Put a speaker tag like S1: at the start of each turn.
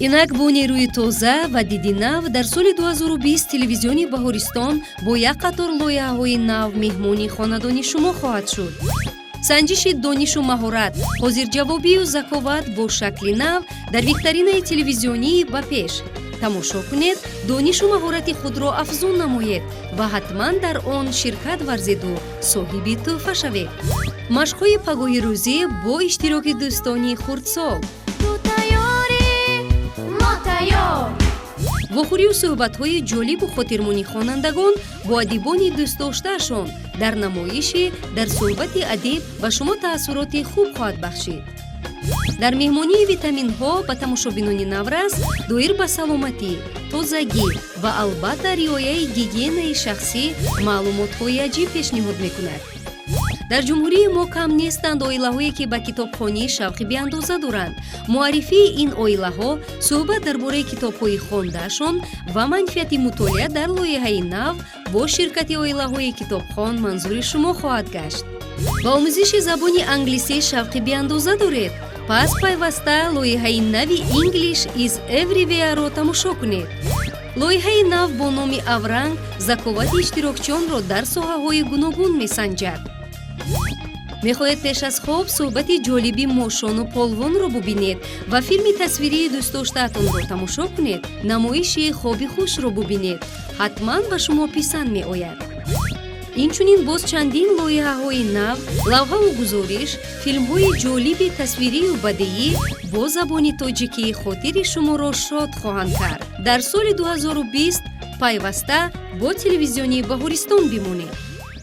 S1: инак бо нерӯи тоза ва диди нав дар соли 2020 телевизиони Баҳористон бо як қатор лоиҳаҳои нав меҳмони хонадони шумо хоҳад шуд. санҷиши донишу маҳорат, ҳозирҷавобию заковат бо шакли нав дар викторинаи телевизионӣ ба пеш. тамошо кунед, донишу маҳорати худро афзун намоед ва ҳатман дар он ширкат варзеду соҳиби тӯҳфа шавед. машқҳои пагоҳи рӯзӣ бо иштироки дӯстони хурдсол. вохӯрию суҳбатҳои ҷолибу хотирмонихонандагон бо адибони дӯстдоштаашон дар намоиши дар суҳбати адиб ба шумо таассуроти хуб хоҳад бахшид. дар меҳмонии витаминҳо ба тамошобинони наврас доир ба саломатӣ, тозагӣ ва албатта риояи гигиенаи шахсӣ маълумотҳои аҷиб пешниҳод мекунад. дар ҷумҳурии мо кам нестанд оилаҳое ки ба китобхонӣ шавқи беандоза доранд. муаррифии ин оилаҳо, суҳбат дар бораи китобҳои хондаашон ва манфиати мутолиа дар лоиҳаи нав бо ширкати оилаҳои китобхон манзури шумо хоҳад гашт. ба омӯзиши забони англисӣ шавқи беандоза доред? пас пайваста лоиҳаи нави English is Everywhere-ро тамошо кунед. лоиҳаи нав бо номи авранг заковати иштирокчиёнро дар соҳаҳои гуногун месанҷад. мехоҳед пеш аз хоб суҳбати ҷолиби мошону полвонро бубинед ва филми тасвирии дӯстдоштаатонро тамошо кунед, намоиши хоби хушро бубинед. ҳатман ба шумо писанд меояд. инчунин боз чандин лоиҳаҳои нав, лавҳаву гузориш, филмҳои ҷолиби тасвирию бадеӣ бо забони тоҷикӣ хотири шуморо шод хоҳанд кард. дар соли 2020 пайваста бо телевизиони Баҳористон бимонед.